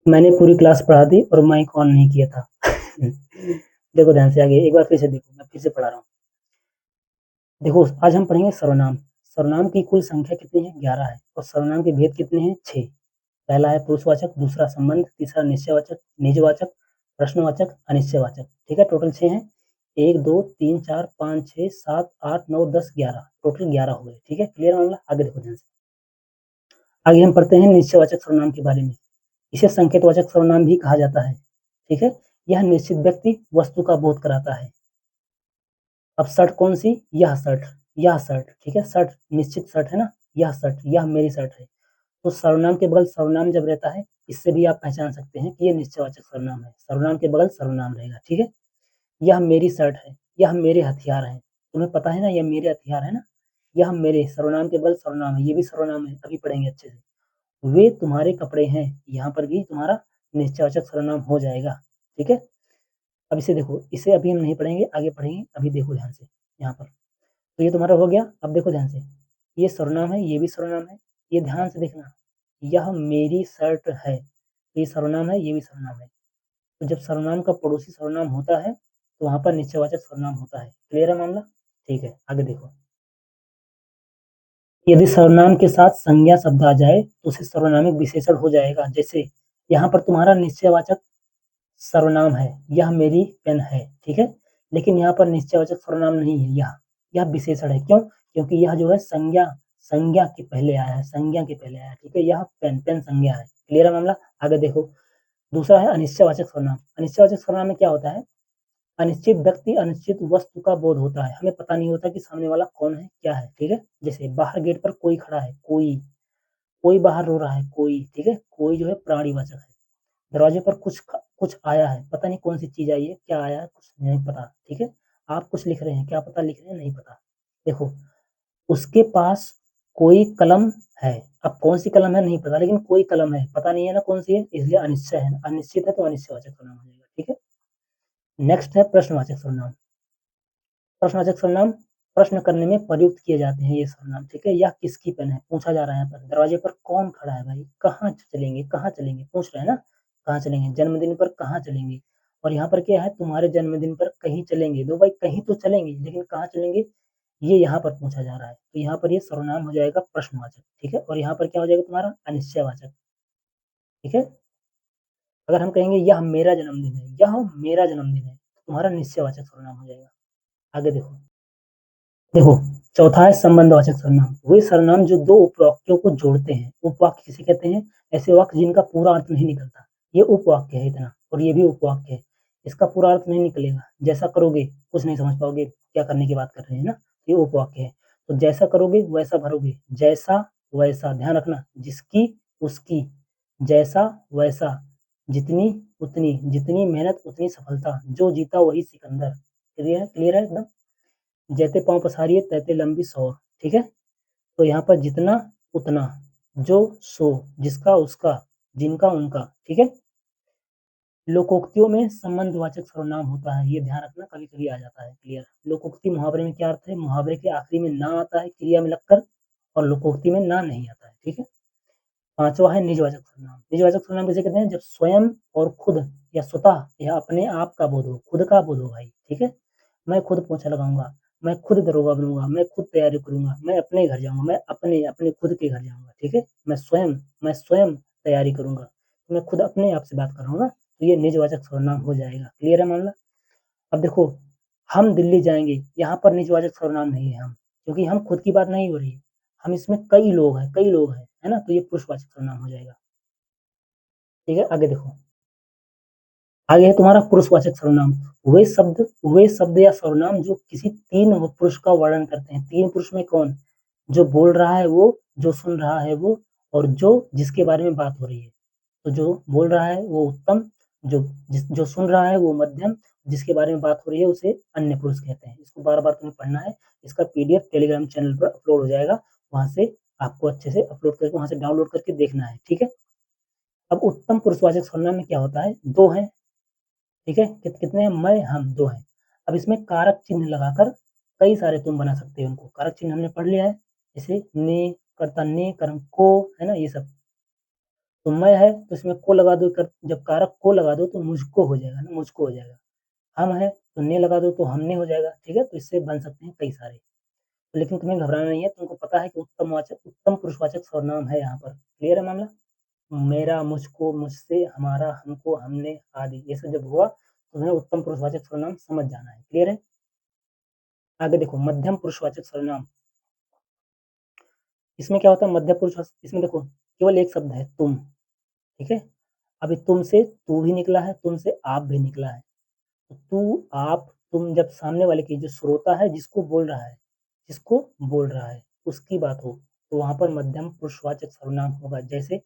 मैंने पूरी क्लास पढ़ा दी और माइक ऑन नहीं किया था। देखो ध्यान से आगे एक बार फिर से देखो, मैं फिर से पढ़ा रहा हूँ। देखो आज हम पढ़ेंगे सर्वनाम। सर्वनाम की कुल संख्या कितनी है? 11 है। और सर्वनाम के भेद कितने हैं? 6। पहला है पुरुषवाचक, दूसरा संबंध, तीसरा निश्चयवाचक, निजवाचक, प्रश्नवाचक, अनिश्चयवाचक। ठीक है, टोटल 6 हैं। 1 2 3 4 5 6 7 8 9 10 11, टोटल 11 हो गए। ठीक है, क्लियर मामला? आगे देखो ध्यान से। आगे हम पढ़ते हैं निश्चयवाचक सर्वनाम के बारे में। इसे संकेतवाचक सर्वनाम भी कहा जाता है। ठीक है, यह निश्चित व्यक्ति वस्तु का बोध कराता है। अब शर्ट कौन सी? यह शर्ट, यह शर्ट। ठीक है, शर्ट निश्चित शर्ट है ना, यह शर्ट, यह मेरी शर्ट है। तो सर्वनाम के बगल सर्वनाम जब रहता है, इससे भी आप पहचान सकते हैं कि ये निश्चयवाचक सर्वनाम है। सर्वनाम के बगल सर्वनाम रहेगा। ठीक है, यह मेरी शर्ट है, यह मेरे हथियार हैं। तुम्हें पता है ना, यह मेरे हथियार है ना। यह मेरे, सर्वनाम के बगल सर्वनाम है, ये भी सर्वनाम है, अभी पढ़ेंगे अच्छे से। वे तुम्हारे कपड़े हैं, यहाँ पर भी तुम्हारा निश्चयवाचक सर्वनाम हो जाएगा। ठीक है, अब इसे देखो, इसे अभी हम नहीं पढ़ेंगे, आगे पढ़ेंगे। अभी देखो ध्यान से यहाँ पर। तो ये तुम्हारा हो गया। अब देखो ध्यान से, ये सर्वनाम है, ये भी सर्वनाम है। ये ध्यान से देखना, यह मेरी शर्ट है, ये सर्वनाम है, ये भी सर्वनाम है। तो जब सर्वनाम का पड़ोसी सर्वनाम होता है, तो वहां पर निश्चयवाचक सर्वनाम होता है। क्लियर है मामला? ठीक है, आगे देखो। यदि सर्वनाम के साथ संज्ञा शब्द आ जाए तो उसे सर्वनामिक विशेषण हो जाएगा। जैसे यहाँ पर तुम्हारा निश्चयवाचक सर्वनाम है, यह मेरी पेन है। ठीक है, लेकिन यहाँ पर निश्चयवाचक सर्वनाम नहीं है, यह विशेषण है। क्यों? क्योंकि यह जो है संज्ञा, संज्ञा के पहले आया है, संज्ञा के पहले आया है। ठीक है, यह पेन, पेन संज्ञा है। क्लियर है मामला? आगे देखो। दूसरा है अनिश्चयवाचक सर्वनाम। अनिश्चयवाचक सर्वनाम में क्या होता है? अनिश्चित व्यक्ति अनिश्चित वस्तु का बोध होता है, हमें पता नहीं होता कि सामने वाला कौन है, क्या है। ठीक है, जैसे बाहर गेट पर कोई खड़ा है, कोई, कोई बाहर रो रहा है, कोई। ठीक है, कोई जो है प्राणीवाचक है। दरवाजे पर कुछ आया है, पता नहीं कौन सी चीज आई है, क्या आया है, कुछ नहीं पता। ठीक है, आप कुछ लिख रहे हैं, क्या पता लिख रहे हैं, नहीं पता। देखो, उसके पास कोई कलम है, अब कौन सी कलम है नहीं पता, लेकिन कोई कलम है, पता नहीं है ना कौन सी है, इसलिए अनिश्चय है। अनिश्चित है तो अनिश्चयवाचक सर्वनाम हो जाएगा। ठीक है, नेक्स्ट है प्रश्नवाचक सर्वनाम। प्रश्नवाचक सर्वनाम प्रश्न करने में प्रयुक्त किए जाते हैं ये सर्वनाम। ठीक है, यह किसकी पेन है, पूछा जा रहा है यहाँ पर। दरवाजे पर कौन खड़ा है भाई, कहाँ चलेंगे, कहाँ चलेंगे, पूछ रहे हैं ना, कहाँ चलेंगे, जन्मदिन पर कहाँ चलेंगे। और यहाँ पर क्या है, तुम्हारे जन्मदिन पर कहीं चलेंगे। दो भाई, कहीं तो चलेंगे, लेकिन कहाँ चलेंगे, ये यहाँ पर पूछा जा रहा है। तो यहाँ पर ये सर्वनाम हो जाएगा प्रश्नवाचक। ठीक है, और यहाँ पर क्या हो जाएगा तुम्हारा अनिश्चयवाचक। ठीक है, अगर हम कहेंगे यह मेरा जन्मदिन है, यह मेरा जन्मदिन है, तो तुम्हारा निश्चयवाचक सर्वनाम हो जाएगा। आगे देखो। देखो, चौथा है संबंधवाचक सर्वनाम। वे सर्वनाम जो दो उपवाक्यों को जोड़ते हैं। उपवाक्य किसे कहते हैं? ऐसे वाक्य जिनका पूरा अर्थ नहीं निकलता। ये उपवाक्य है इतना, और ये भी उपवाक्य है। इसका पूरा अर्थ नहीं निकलेगा, जैसा करोगे कुछ नहीं समझ पाओगे क्या करने की बात कर रहे हैं ना। ये उपवाक्य है। तो जैसा करोगे वैसा भरोगे, जैसा वैसा, ध्यान रखना। जिसकी उसकी, जैसा वैसा, जितनी उतनी, जितनी मेहनत उतनी सफलता, जो जीता वही सिकंदर। क्लियर है? क्लियर है एकदम? जैते पाँव पसारिए तैते लंबी सौर। ठीक है, तो यहाँ पर जितना उतना, जो सो, जिसका उसका, जिनका उनका। ठीक है, लोकोक्तियों में संबंधवाचक सर्वनाम होता है, ये ध्यान रखना, कभी कभी आ जाता है। क्लियर? लोकोक्ति मुहावरे में क्या अर्थ है? मुहावरे के आखिरी में ना आता है क्रिया में लगकर, और लोकोक्ति में ना नहीं आता है। ठीक है, पांचवा है निजवाचक सर्वनाम। निजवाचक सर्वनाम किसे कहते हैं? जब स्वयं और खुद या स्वतः या अपने आप का बोध हो, खुद का बोध हो भाई। ठीक है, मैं खुद पोछा लगाऊंगा, मैं खुद दरोगा बनूंगा, मैं खुद तैयारी करूंगा, मैं अपने घर जाऊंगा, मैं अपने अपने खुद के घर जाऊंगा। ठीक है, मैं स्वयं तैयारी करूंगा, मैं खुद अपने आप से बात कर रहा हूँ ना, तो ये निजवाचक सर्वनाम हो जाएगा। क्लियर है मामला? अब देखो, हम दिल्ली जाएंगे, यहाँ पर निजवाचक सर्वनाम नहीं है हम, क्योंकि हम खुद की बात नहीं हो रही है। हम इसमें कई लोग हैं, कई लोग हैं, है ना, तो ये पुरुषवाचक सर्वनाम हो जाएगा। ठीक है, आगे देखो। आगे है तुम्हारा पुरुषवाचक सर्वनाम। वे शब्द या सर्वनाम जो किसी तीन पुरुष का वर्णन करते हैं। तीन पुरुष में कौन? जो बोल रहा है वो, जो सुन रहा है वो, और जो जिसके बारे में बात हो रही है। तो जो बोल रहा है वो उत्तम, जो सुन रहा है वो मध्यम, जिसके बारे में बात हो रही है उसे अन्य पुरुष कहते हैं। इसको बार बार तुम्हें पढ़ना है। इसका पीडीएफ टेलीग्राम चैनल पर अपलोड हो जाएगा, वहां से आपको अच्छे से अपलोड करके वहां से डाउनलोड करके देखना है। ठीक है, अब उत्तम पुरुषवाचक सर्वनाम में क्या होता है? दो है। ठीक है, कितने हैं? मैं, हम, दो हैं। अब इसमें कारक चिन्ह लगाकर कई सारे तुम बना सकते हो उनको। कारक चिन्ह हमने पढ़ लिया है, जैसे ने, कर्ता ने, कर्म को, है ना, ये सब। तो मैं है तो इसमें को लगा दो, कर जब कारक को लगा दो तो मुझको हो जाएगा ना, मुझको हो जाएगा। हम है तो ने लगा दो तो हमने हो जाएगा, ठीक है? तो इससे बन सकते हैं कई सारे। लेकिन तुम्हें घबराना नहीं है, तुमको पता है कि उत्तम पुरुषवाचक सर्वनाम है यहाँ पर। क्लियर है मामला? मेरा, मुझको, मुझसे, हमारा, हमको, हमने आदि ये सब जब हुआ तो तुम्हें उत्तम पुरुषवाचक सर्वनाम समझ जाना है। क्लियर है? आगे देखो मध्यम पुरुषवाचक सर्वनाम। इसमें क्या होता है मध्य पुरुष, इसमें देखो केवल एक शब्द है तुम, ठीक है? अभी तुम से तू भी निकला है, तुम से आप भी निकला है। तो तू, आप, तुम जब सामने वाले की जो श्रोता है जिसको बोल रहा है उसकी बात हो, तो वहाँ पर मध्यम पुरुषवाचक सर्वनाम होगा। जैसे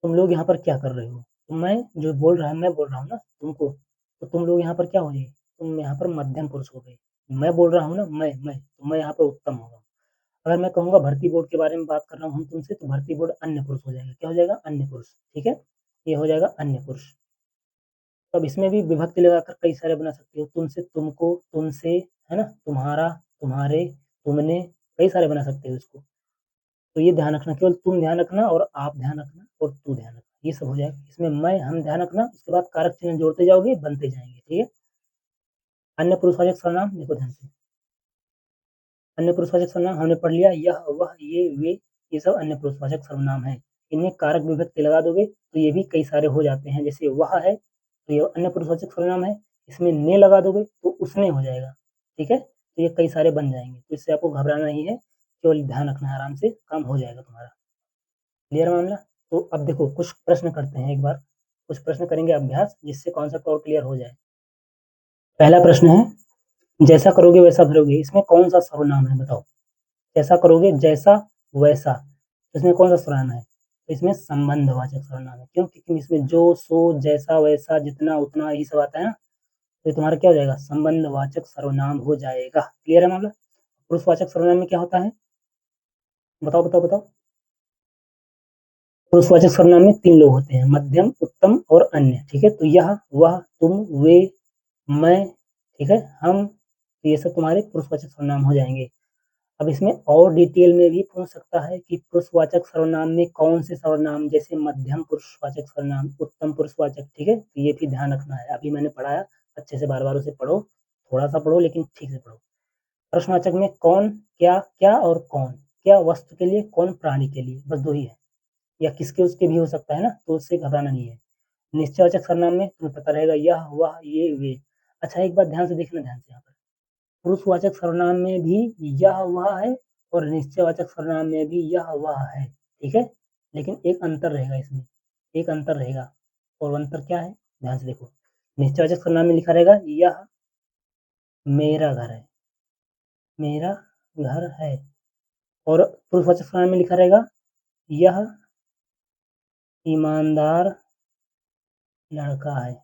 तुम लोग यहाँ पर क्या कर रहे हो? तो मैं जो बोल रहा है मैं बोल रहा हूँ ना तुमको, तो तुम लोग यहाँ पर क्या हो गए? तुम यहाँ पर मध्यम पुरुष हो गए। मैं बोल रहा हूँ ना तो मैं यहाँ पर उत्तम होगा। अगर मैं कहूँगा भर्ती बोर्ड के बारे में बात कर रहा हूँ हम तुमसे, तो भर्ती बोर्ड अन्य पुरुष हो जाएगा। क्या हो जाएगा? अन्य पुरुष, ठीक है? ये हो जाएगा अन्य पुरुष। तो अब इसमें भी विभक्ति लगाकर कई सारे बना सकते हो। तुमसे तुमको, तुमसे, है ना? तुम्हारा, तुम्हारे, तुमने, कई सारे बना सकते हो इसको। तो ये ध्यान रखना, केवल तुम ध्यान रखना और आप ध्यान रखना और तू ध्यान रखना, ये सब हो जाएगा। इसमें मैं, हम ध्यान रखना, उसके बाद कारक चिन्ह जोड़ते जाओगे, बनते जाएंगे, ठीक है? अन्य पुरुषवाचक सर्वनाम देखो ध्यान से। अन्य पुरुषवाचक सर्वनाम हमने पढ़ लिया, यह, वह, ये, वे, ये सब अन्य पुरुषवाचक सर्वनाम है। इनमें कारक विभक्ति लगा दोगे तो ये भी कई सारे हो जाते हैं। जैसे वह है तो ये अन्य पुरुषवाचक सर्वनाम है, इसमें ने लगा दोगे तो उसने हो जाएगा, ठीक है? तो ये कई सारे बन जाएंगे, तो इससे आपको घबराना नहीं है, केवल ध्यान रखना है, आराम से काम हो जाएगा तुम्हारा। क्लियर मामला? तो अब देखो कुछ प्रश्न करते हैं एक बार, कुछ प्रश्न करेंगे अभ्यास, जिससे कॉन्सेप्ट और क्लियर हो जाए। पहला प्रश्न है, जैसा करोगे वैसा भरोगे, इसमें कौन सा सर्वनाम है बताओ? जैसा करोगे जैसा वैसा, इसमें कौन सा सर्वनाम है? तो इसमें संबंधवाचक सर्वनाम है। क्यों? क्योंकि इसमें जो, सो, जैसा, वैसा, जितना, उतना, यही सब आता है ना, तो ये तुम्हारा क्या हो जाएगा? संबंधवाचक सर्वनाम हो जाएगा। क्लियर है मामला? पुरुषवाचक सर्वनाम में क्या होता है? बताओ बताओ बताओ। पुरुषवाचक सर्वनाम में 3 लोग होते हैं, मध्यम, उत्तम और अन्य, ठीक है? तो यह, वह, तुम, वे, मैं, ठीक है? हम, तो ये सब तुम्हारे पुरुषवाचक सर्वनाम हो जाएंगे। अब इसमें और डिटेल में भी पूछ सकता है कि पुरुषवाचक सर्वनाम में कौन से सर्वनाम, जैसे मध्यम पुरुषवाचक सर्वनाम, उत्तम पुरुषवाचक, ठीक है? तो ये भी ध्यान रखना है। अभी मैंने पढ़ाया, अच्छे से बार बार उसे पढ़ो, थोड़ा सा पढ़ो लेकिन ठीक से पढ़ो। प्रश्नवाचक में कौन, क्या, क्या और कौन, क्या वस्तु के लिए, कौन प्राणी के लिए, बस 2 ही है। या किसके उसके भी हो सकता है ना, तो उससे घबराना नहीं है। निश्चयवाचक सर्वनाम में तुम्हें पता रहेगा यह, वह, ये, वे। अच्छा एक बात ध्यान से देखना, ध्यान से यहाँ पर पुरुषवाचक सर्वनाम में भी यह, वह है और निश्चयवाचक सर्वनाम में भी यह, वह है, ठीक है? लेकिन एक अंतर रहेगा इसमें, एक अंतर रहेगा। और वो अंतर क्या है? ध्यान से देखो। निश्चयवाचक सर्वनाम में लिखा रहेगा यह मेरा घर है, मेरा घर है। और पुरुषवाचक सर्वनाम में लिखा रहेगा यह ईमानदार लड़का है।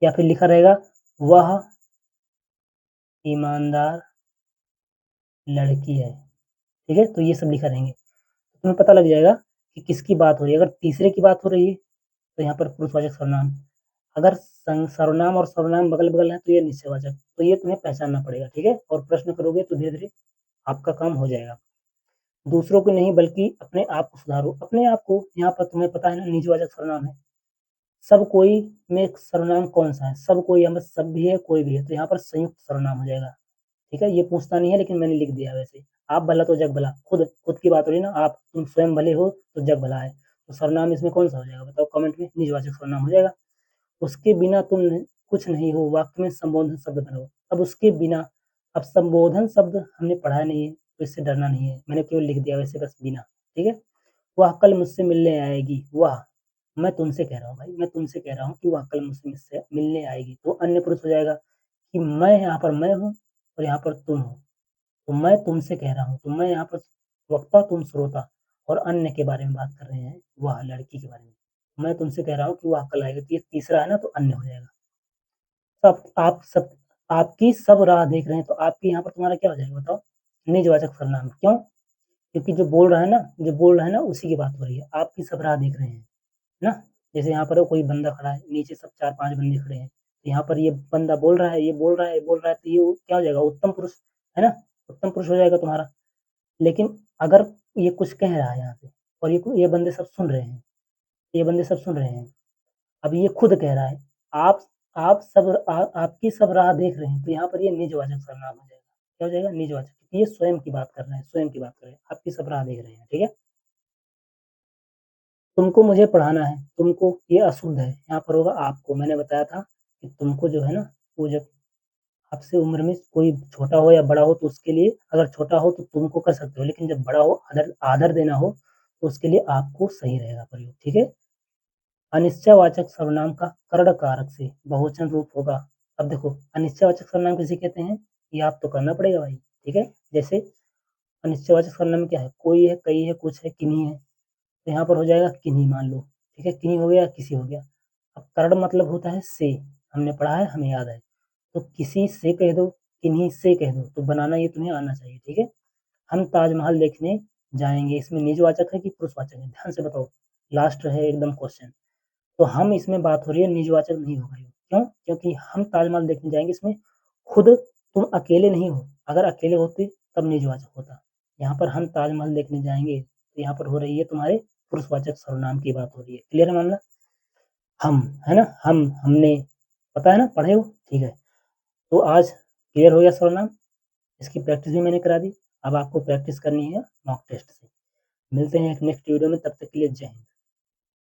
या फिर लिखा रहेगा वह ईमानदार लड़की है, ठीक है? तो ये सब लिखा रहेंगे, तो तुम्हें पता लग जाएगा कि किसकी बात हो रही है। अगर तीसरे की बात हो रही है तो यहाँ पर पुरुषवाचक सर्वनाम, अगर सर्वनाम और सर्वनाम बगल बगल है तो ये निश्चयवाचक, तो ये तुम्हें पहचानना पड़ेगा, ठीक है? और प्रश्न करोगे तो धीरे धीरे आपका काम हो जाएगा। दूसरों को नहीं बल्कि अपने आप को सुधारो, अपने आप को। यहाँ पर तुम्हें पता है ना निजवाचक सर्वनाम है, सब कोई में सर्वनाम कौन सा है? सब कोई, यहाँ पर सब भी है कोई भी है, तो यहाँ पर संयुक्त सर्वनाम हो जाएगा, ठीक है? ये पूछता नहीं है लेकिन मैंने लिख दिया वैसे। आप भला तो जग भला, खुद खुद की बात हो रही है ना, आप तुम स्वयं भले हो तो जग भला है। तो सर्वनाम इसमें कौन सा हो जाएगा बताओ कमेंट में? निजवाचक सर्वनाम हो जाएगा। उसके बिना तुम कुछ नहीं हो, वाक्य में संबोधन शब्द बनाओ। अब उसके बिना, अब संबोधन शब्द हमने पढ़ा नहीं है तो इससे डरना नहीं है, मैंने केवल लिख दिया वैसे बस बिना, ठीक है? वह कल मुझसे मिलने आएगी, वह, मैं तुमसे कह रहा हूँ भाई, मैं तुमसे कह रहा हूँ कि वह कल मुझसे मिलने आएगी, तो अन्य पुरुष हो जाएगा कि मैं यहाँ पर मैं हूँ और यहाँ पर तुम हो। तो मैं तुमसे कह रहा हूँ, तो मैं यहाँ पर वक्ता, तुम श्रोता, और अन्य के बारे में बात कर रहे हैं, वह लड़की के बारे में। मैं तुमसे कह रहा हूँ कि वह कल आएगी, तो ये तीसरा है ना, तो अन्य हो जाएगा। सब आप सब आपकी सब राह देख रहे हैं, तो आपकी यहाँ पर तुम्हारा क्या हो जाएगा बताओ? निजवाचक सर्वनाम। क्यों? क्योंकि जो बोल रहा है ना, जो बोल रहा है ना उसी की बात हो रही है। आपकी सब राह देख रहे हैं ना। जैसे यहाँ पर कोई बंदा खड़ा है, नीचे सब 4-5 बंदे खड़े हैं, तो यहाँ पर ये बंदा बोल रहा है, ये बोल रहा है, ये बोल रहा है, तो ये क्या हो जाएगा? उत्तम पुरुष, है ना? उत्तम पुरुष हो जाएगा तुम्हारा। लेकिन अगर ये कुछ कह रहा है यहाँ पे, और ये बंदे सब सुन रहे हैं, ये बंदे सब सुन रहे हैं। अब ये खुद कह रहा है, आप आपकी सब राह देख रहे हैं, तो यहाँ पर ये निजवाचक सर्वनाम हो जाएगा। क्या हो जाएगा? निजवाचक, क्योंकि ये स्वयं की बात कर रहे हैं, स्वयं की बात कर रहे हैं, आपकी सब राह देख रहे हैं, ठीक है? तुमको मुझे पढ़ाना है, तुमको ये अशुद्ध है, यहाँ पर होगा आपको। मैंने बताया था कि तुमको जो है ना, वो जब आपसे उम्र में कोई छोटा हो या बड़ा हो तो उसके लिए, अगर छोटा हो तो तुमको कर सकते हो, लेकिन जब बड़ा हो, आदर आदर देना हो, तो उसके लिए आपको सही रहेगा प्रयोग, ठीक है? अनिश्चयवाचक सर्वनाम का कर्ण कारक से बहुवचन रूप होगा। अब देखो, अनिश्चयवाचक सर्वनाम किसे कहते हैं? याद तो करना पड़ेगा भाई, ठीक है? जैसे अनिश्चयवाचक सर्वनाम क्या है? कोई है, कई है, कुछ है, किन्हीं है। तो यहाँ पर हो जाएगा किन्हीं, मान लो, ठीक है? किन्हीं हो गया, किसी हो गया। अब कर्ण मतलब होता है से, हमने पढ़ा है, हमें याद है। तो किसी से कह दो, किन्हीं से कह दो, तो बनाना ये तुम्हें आना चाहिए, ठीक है? हम ताजमहल देखने जाएँगे, इसमें निजवाचक है कि पुरुषवाचक है? ध्यान से बताओ, लास्ट है एकदम क्वेश्चन। तो हम इसमें बात हो रही है, निजवाचक नहीं होगा ये, क्यों? क्योंकि हम ताजमहल देखने जाएँगे, इसमें खुद तुम अकेले नहीं हो, अगर अकेले होते तब निजवाचक होता। यहाँ पर हम ताजमहल देखने जाएँगे, तो यहाँ पर हो रही है तुम्हारे पुरुषवाचक सर्वनाम की बात हो रही है। क्लियर है मामला? हम, है ना? हमने, पता है ना, पढ़े हो? ठीक है। तो आज क्लियर हो गया सर्वनाम, इसकी प्रैक्टिस भी मैंने करा दी। अब आपको प्रैक्टिस करनी है मॉक टेस्ट से। मिलते हैं एक नेक्स्ट वीडियो में, तब तक के लिए जय हिंद।